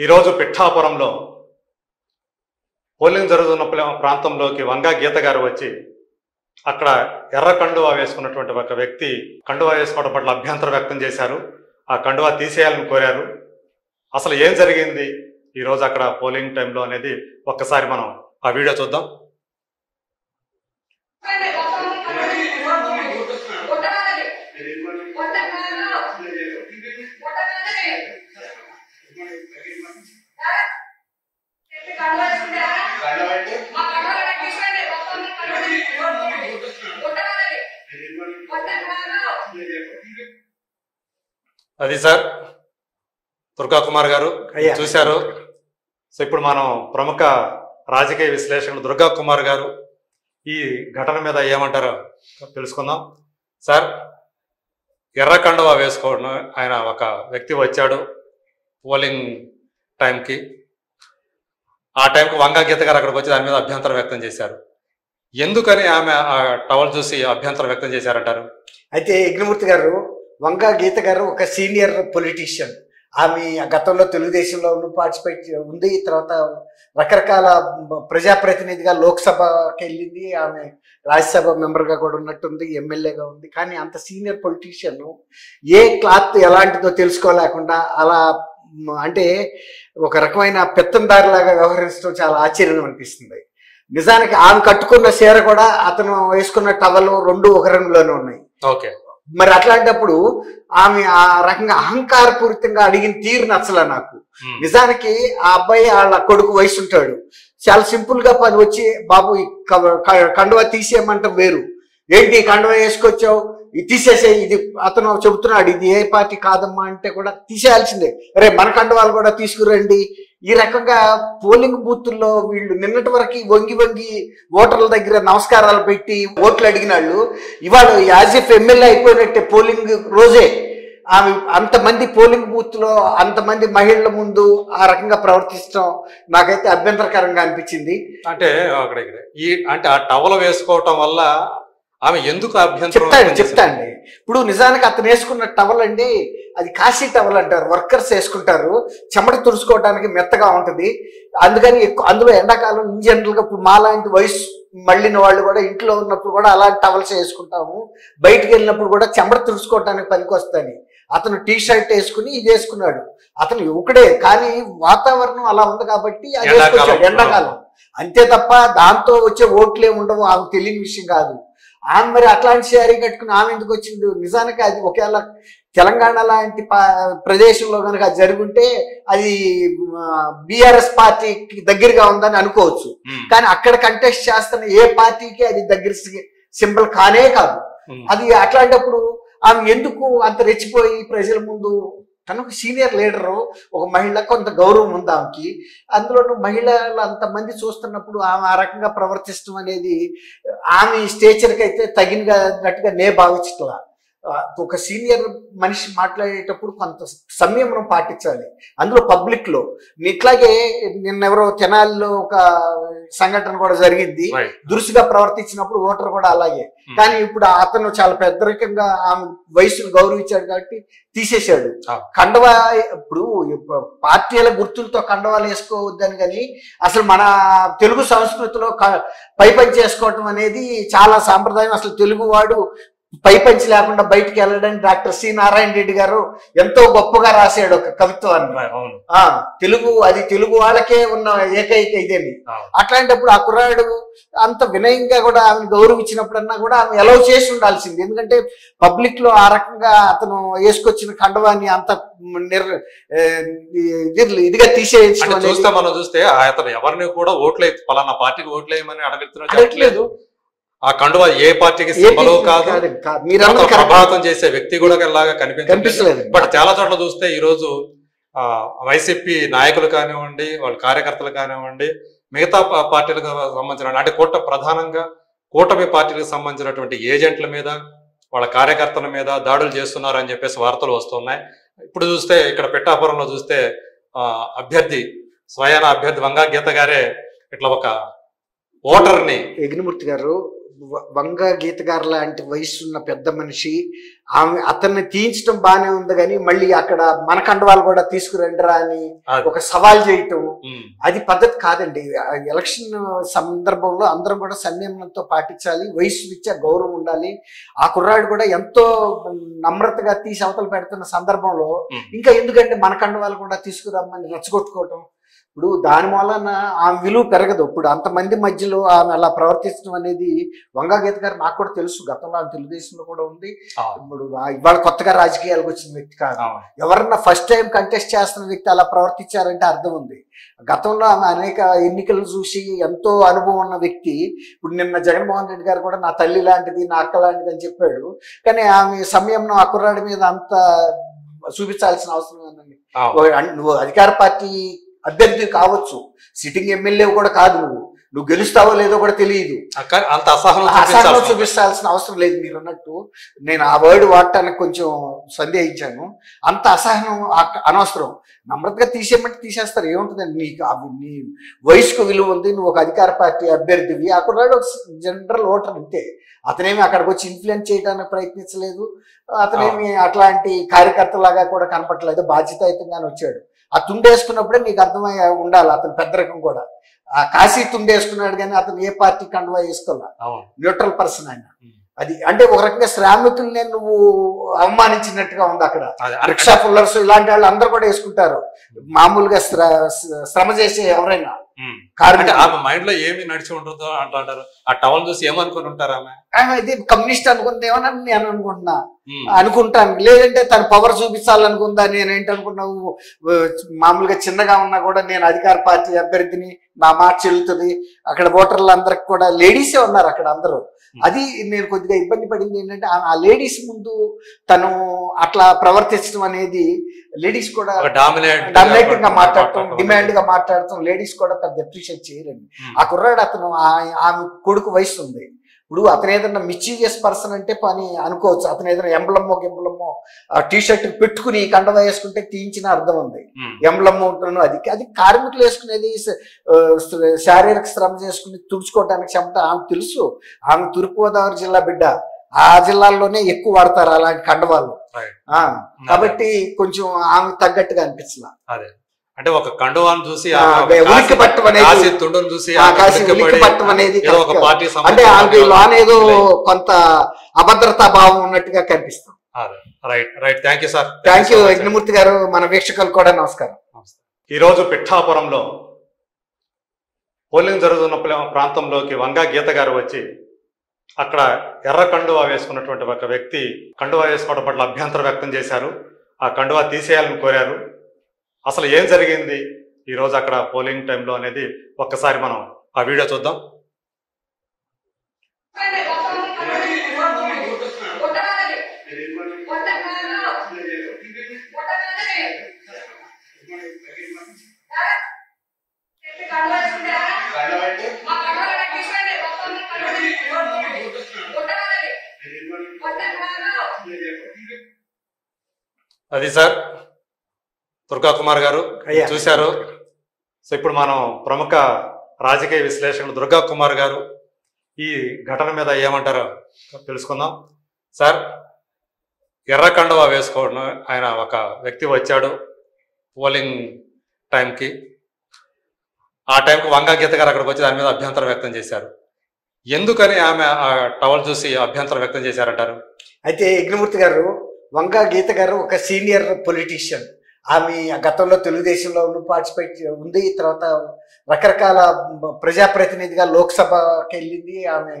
ఈరోజు పిఠాపురంలో పోలింగ్ జరుగుతున్న ప్రాంతంలోకి వంగా గీత గారు వచ్చి అక్కడ ఎర్ర కండువా వేసుకున్నటువంటి ఒక వ్యక్తి కండువా వేసుకోవడం పట్ల అభ్యంతరం వ్యక్తం చేశారు. ఆ కండువా తీసేయాలని కోరారు. అసలు ఏం జరిగింది ఈరోజు అక్కడ పోలింగ్ టైంలో అనేది ఒక్కసారి మనం ఆ వీడియో చూద్దాం. అది సార్ దుర్గా కుమార్ గారు చూశారు. సో ఇప్పుడు మనం ప్రముఖ రాజకీయ విశ్లేషకులు దుర్గా కుమార్ గారు ఈ ఘటన మీద ఏమంటారో తెలుసుకుందాం. సార్, ఎర్ర కండువా వేసుకోవడం ఆయన ఒక వ్యక్తి వచ్చాడు పోలింగ్ టైంకి. ఆ టైంకి వంగా గీత గారు అక్కడికి వచ్చి దాని మీద అభ్యంతరం వ్యక్తం చేశారు. ఎందుకని ఆమె ఆ టవల్ చూసి అభ్యంతరం వ్యక్తం చేశారంటారు? అయితే యజ్ఞమూర్తి గారు, వంగా గీత గారు ఒక సీనియర్ పొలిటీషియన్. ఆమె గతంలో తెలుగుదేశంలో పార్టిసిపేట్ ఉంది. తర్వాత రకరకాల ప్రజాప్రతినిధిగా లోక్సభకి వెళ్ళింది. ఆమె రాజ్యసభ మెంబర్గా కూడా ఉన్నట్టుంది, ఎమ్మెల్యేగా ఉంది. కానీ అంత సీనియర్ పొలిటీషియన్ ఏ క్లాత్ ఎలాంటిదో తెలుసుకోలేకుండా అలా అంటే ఒక రకమైన పెత్తందారిలాగా వ్యవహరించడం చాలా ఆశ్చర్యం అనిపిస్తుంది. నిజానికి ఆమె కట్టుకున్న చీర కూడా అతను వేసుకున్న టవల్ రెండు ఒక రంగులోనే ఉన్నాయి. ఓకే, మరి అట్లాంటప్పుడు ఆమె ఆ రకంగా అహంకారపూరితంగా అడిగిన తీరు నచ్చలే నాకు. నిజానికి ఆ అబ్బాయి వాళ్ళ కొడుకు వయసు ఉంటాడు. చాలా సింపుల్ గా పని వచ్చి, బాబు కండువా తీసేయమంటే వేరు, ఏంటి కండువా వేసుకొచ్చావు, ఇది తీసేసే, ఇది అతను చెబుతున్నాడు ఇది ఏ పార్టీ కాదమ్మా అంటే కూడా తీసేయాల్సిందే, రే మన కండువాలు కూడా తీసుకురండి. ఈ రకంగా పోలింగ్ బూతుల్లో వీళ్ళు నిన్నటి వరకు వంగి వంగి ఓటర్ల దగ్గర నమస్కారాలు పెట్టి ఓట్లు అడిగిన వాళ్ళు ఇవాళ యాజ్ ఇఫ్ ఎమ్మెల్యే అయిపోయినట్టే పోలింగ్ రోజే ఆమె అంతమంది పోలింగ్ బూత్ లో అంతమంది మహిళల ముందు ఆ రకంగా ప్రవర్తించడం నాకైతే అభ్యంతరకరంగా అనిపించింది. అంటే అంటే ఆ టవల్ వేసుకోవటం వల్ల ఆమె ఎందుకు అభ్యంతరం చెప్తాండి. ఇప్పుడు నిజానికి అతను వేసుకున్న టవల్ అండి, అది కాశీ టవల్ అంటారు, వర్కర్స్ వేసుకుంటారు, చెమట తుడుచుకోవడానికి మెత్తగా ఉంటుంది. అందుకని అందులో ఎండాకాలం ఇన్ జనరల్ గా ఇప్పుడు మాలాంటి వయసు మళ్ళిన వాళ్ళు కూడా ఇంట్లో ఉన్నప్పుడు కూడా అలాంటి టవల్స్ వేసుకుంటాము. బయటికి వెళ్ళినప్పుడు కూడా చెమట తుడుచుకోవడానికి పనికి వస్తాయి. అతను టీ షర్ట్ వేసుకుని ఇది వేసుకున్నాడు. అతను యువకుడే, కానీ వాతావరణం అలా ఉంది కాబట్టి అది వేసుకొచ్చాడు ఎండాకాలం, అంతే తప్ప దాంతో వచ్చే ఓట్లే ఉండవు. ఆమె తెలియని విషయం కాదు. ఆమె మరి అట్లాంటి శారీ కట్టుకుని ఆమె ఎందుకు వచ్చింది? నిజానికి అది ఒకవేళ తెలంగాణ లాంటి ప్రదేశంలో కనుక అది జరుగుంటే అది బీఆర్ఎస్ పార్టీకి దగ్గరగా ఉందని అనుకోవచ్చు. కానీ అక్కడ కంటెస్ట్ చేస్తున్న ఏ పార్టీకి అది దగ్గర సింబల్ కానే కాదు. అది అట్లాంటప్పుడు ఆమె ఎందుకు అంత రెచ్చిపోయి ప్రజల ముందు, తనకు సీనియర్ లీడరు, ఒక మహిళ, కొంత గౌరవం ఉంది ఆమెకి. అందులోనూ మహిళలు అంతమంది చూస్తున్నప్పుడు ఆమె ఆ రకంగా ప్రవర్తించడం అనేది ఆమె స్టేచర్కి అయితే తగినట్టుగా నే భావించట్లా. ఒక సీనియర్ మనిషి మాట్లాడేటప్పుడు కొంత సంయమనం పాటించాలి, అందులో పబ్లిక్ లో. ఇట్లాగే నిన్నెవరో తెనాలిలో ఒక సంఘటన కూడా జరిగింది, దురుసుగా ప్రవర్తించినప్పుడు ఓటర్ కూడా అలాగే. కానీ ఇప్పుడు అతను చాలా పెద్దరికంగా ఆమె వయసును గౌరవించాడు కాబట్టి తీసేశాడు కండవా. ఇప్పుడు పార్టీల గుర్తులతో కండవాలు వేసుకోవద్దని, కానీ అసలు మన తెలుగు సంస్కృతిలో పైపంచి వేసుకోవటం అనేది చాలా సాంప్రదాయం. అసలు తెలుగువాడు పైపంచి లేకుండా బయటికి వెళ్ళడానికి డాక్టర్ సి నారాయణ రెడ్డి గారు ఎంతో గొప్పగా రాశాడు ఒక కవిత్వాన్ని. తెలుగు, అది తెలుగు వాళ్ళకే ఉన్న ఏకైక ఇదేమి. అట్లాంటప్పుడు ఆ కుర్రాడు అంత వినయంగా కూడా ఆమెను గౌరవించినప్పుడన్నా కూడా ఆమె ఎలవ్ చేసి ఉండాల్సింది. ఎందుకంటే పబ్లిక్ లో ఆ రకంగా అతను వేసుకొచ్చిన కండవాన్ని అంత ఇదిగా తీసేయడం చూస్తే మనం చూస్తే అతను ఎవరిని కూడా ఓట్లే పలానా పార్టీకి ఓట్లేయమని అడగట్లేదు. ఆ కండువా ఏ పార్టీకి సింబల్ కాదు, ప్రభావితం చేసే వ్యక్తి కూడా లాగా కనిపించలేదు. బట్ చాలా చోట్ల చూస్తే ఈ రోజు వైసీపీ నాయకులు కానివ్వండి, వాళ్ళ కార్యకర్తలు కానివ్వండి, మిగతా పార్టీలకు సంబంధించిన, అంటే ప్రధానంగా కూటమి పార్టీలకు సంబంధించినటువంటి ఏజెంట్ల మీద, వాళ్ళ కార్యకర్తల మీద దాడులు చేస్తున్నారు అని చెప్పేసి వార్తలు వస్తున్నాయి. ఇప్పుడు చూస్తే ఇక్కడ పిఠాపురంలో చూస్తే అభ్యర్థి, స్వయాన అభ్యర్థి వంగా గీత గారే ఇట్లా ఒక ఓటర్ని, యజ్ఞమూర్తి గారు వంగా గీత గారు లాంటి వయసు ఉన్న పెద్ద మనిషి, ఆమె అతన్ని తీయించడం బానే ఉంది కానీ మళ్ళీ అక్కడ మన కండవాళ్ళు కూడా తీసుకురండిరా అని ఒక సవాల్ చేయటం అది పద్ధతి కాదండి. ఎలక్షన్ సందర్భంలో అందరం కూడా సంయమనంతో పాటించాలి, వయసు రీత్యా గౌరవం ఉండాలి. ఆ కుర్రాడు కూడా ఎంతో నమ్రతగా తీసి అవతలు పెడుతున్న సందర్భంలో ఇంకా ఎందుకంటే మన కండవాళ్ళు కూడా తీసుకురమ్మని రెచ్చగొట్టుకోవటం, ఇప్పుడు దాని వలన ఆమె విలువ పెరగదు. ఇప్పుడు అంతమంది మధ్యలో ఆమె అలా ప్రవర్తించడం అనేది వంగా గీత గారు నాకు కూడా తెలుసు, గతంలో ఆమె తెలుగుదేశంలో కూడా ఉంది. ఇప్పుడు ఇవాళ కొత్తగా రాజకీయాలకు వచ్చిన వ్యక్తి కాదు. ఎవరన్నా ఫస్ట్ టైం కంటెస్ట్ చేస్తున్న వ్యక్తి అలా ప్రవర్తించారంటే అర్థం ఉంది. గతంలో ఆమె అనేక ఎన్నికలు చూసి ఎంతో అనుభవం ఉన్న వ్యక్తి. ఇప్పుడు నిన్న జగన్మోహన్ రెడ్డి గారు కూడా నా తల్లి లాంటిది, నా అక్క లాంటిది అని చెప్పాడు. కానీ ఆమె సమయంలో ఆ కుర్రాడి మీద అంత చూపించాల్సిన అవసరం ఏందండి? నువ్వు అధికార పార్టీ అభ్యర్థి కావచ్చు, సిట్టింగ్ ఎమ్మెల్యే కూడా కాదు, నువ్వు గెలుస్తావో లేదో కూడా తెలియదు. అంత అసహనం చూపించాల్సిన అవసరం లేదు. మీరు అన్నట్టు నేను ఆ వర్డ్ వాడటానికి కొంచెం సందేహించాను. అంత అసహనం అనవసరం. నమ్రతగా తీసేయమంటే తీసేస్తారు, ఏముంటుందండి? నీ వయసుకు విలువ ఉంది, నువ్వు ఒక అధికార పార్టీ అభ్యర్థివి. ఆ కుర్రాడు ఒక జనరల్ ఓటర్ అంతే. అతనేమి అక్కడికి వచ్చి ఇన్ఫ్లుయెన్స్ చేయడానికి ప్రయత్నించలేదు, అతనేమి అట్లాంటి కార్యకర్తలాగా కూడా కనపడలేదు, బాధ్యతాయుతంగానే వచ్చాడు. ఆ తుండేసుకున్నప్పుడే నీకు అర్థమై ఉండాలి అతను పెద్దరకం కూడా. ఆ కాశీ తుండేసుకున్నాడు కానీ అతను ఏ పార్టీ కండువా వేసుకోలే, న్యూట్రల్ పర్సన్ ఆయన. అది అంటే ఒక రకంగా శ్రామికుల్ని నువ్వు అవమానించినట్టుగా ఉంది. అక్కడ రిక్షా పుల్లర్స్ ఇలాంటి వాళ్ళు అందరూ కూడా వేసుకుంటారు, మామూలుగా శ్రమ చేసే ఎవరైనా. ఆమె మైండ్ లో ఏమి నడిచి ఉంటుందో అంటారు. ఆ టవల్ చూసి ఏమనుకుని ఉంటారు? ఆమె ఇది కమ్యూనిస్ట్ అనుకుందేమోనని నేను అనుకుంటాను. లేదంటే తన పవర్ చూపించాలనుకుందా? నేనేంటనుకున్నావు, మామూలుగా చిన్నగా ఉన్నా కూడా నేను అధికార పార్టీ అభ్యర్థిని, నా మాట చెల్లుతుంది. అక్కడ ఓటర్లు అందరికి కూడా లేడీసే ఉన్నారు అక్కడ అందరూ. అది నేను కొద్దిగా ఇబ్బంది పడింది ఏంటంటే ఆ లేడీస్ ముందు తను అట్లా ప్రవర్తించడం అనేది, లేడీస్ కూడా డామినేటింగ్ గా మాట్లాడటం, డిమాండ్ గా మాట్లాడటం లేడీస్ కూడా పెద్ద అప్రిషియేట్ చేయరండి. ఆ కుర్రాడు అతను ఆమె కొడుకు వయసు ఉంది. ఇప్పుడు అతను ఏదన్నా మిస్చీవియస్ పర్సన్ అంటే పని అనుకోవచ్చు. అతను ఏదైనా ఎంబ్లమ్మో టీ షర్ట్ పెట్టుకుని కండవ వేసుకుంటే తీయించిన అర్థం ఉంది. ఎంబ్లమ్ ఉంటాను, అది కార్మికులు వేసుకునేది శారీరక శ్రమ చేసుకుని తుడుచుకోవడానికి చెమట. ఆమె తెలుసు, ఆమె తూర్పుగోదావరి జిల్లా బిడ్డ. ఆ జిల్లాల్లోనే ఎక్కువ వాడతారు అలాంటి కండవాళ్ళు. కాబట్టి కొంచెం ఆమె తగ్గట్టుగా అనిపించలా. అంటే ఒక కండువాను చూసి ఉనికి పట్టం అనేది, తుండును చూసి ఉనికి పట్టం అనేది అంటే ఆమెలో కొంత అభద్రతా భావం ఉన్నట్టుగా కనిపిస్తుంది. Right thank you sir. Thank you Yagnamurthy గారు. మన వీక్షకులు కూడా నమస్కారం. ఈరోజు పిఠాపురంలో పోలింగ్ జరుగుతున్న ప్రాంతంలోకి వంగా గీత గారు వచ్చి అక్కడ ఎర్ర కండువా వేసుకున్నటువంటి ఒక వ్యక్తి కండువా వేసుకోవడం పట్ల అభ్యంతరం వ్యక్తం చేశారు. ఆ కండువా తీసేయాలని కోరారు. అసలు ఏం జరిగింది ఈరోజు అక్కడ పోలింగ్ టైంలో అనేది ఒక్కసారి మనం ఆ వీడియో చూద్దాం. అది సార్ దుర్గా కుమార్ గారు చూశారు. సో ఇప్పుడు మనం ప్రముఖ రాజకీయ విశ్లేషకులు దుర్గా కుమార్ గారు ఈ ఘటన మీద ఏమంటారో తెలుసుకుందాం. సార్, ఎర్ర కండువా వేసుకోవడం, ఆయన ఒక వ్యక్తి వచ్చాడు పోలింగ్ టైంకి. ఆ టైంకి వంగా గీత గారు అక్కడికి వచ్చి దాని మీద అభ్యంతరం వ్యక్తం చేశారు. ఎందుకని ఆమె ఆ టవల్ చూసి అభ్యంతరం వ్యక్తం చేశారంటారు? అయితే యజ్ఞమూర్తి గారు, వంగా గీత గారు ఒక సీనియర్ పొలిటీషియన్. ఆమె గతంలో తెలుగుదేశంలో పార్టిసిపేట్ ఉంది, తర్వాత రకరకాల ప్రజాప్రతినిధిగా లోక్సభకి వెళ్ళింది. ఆమె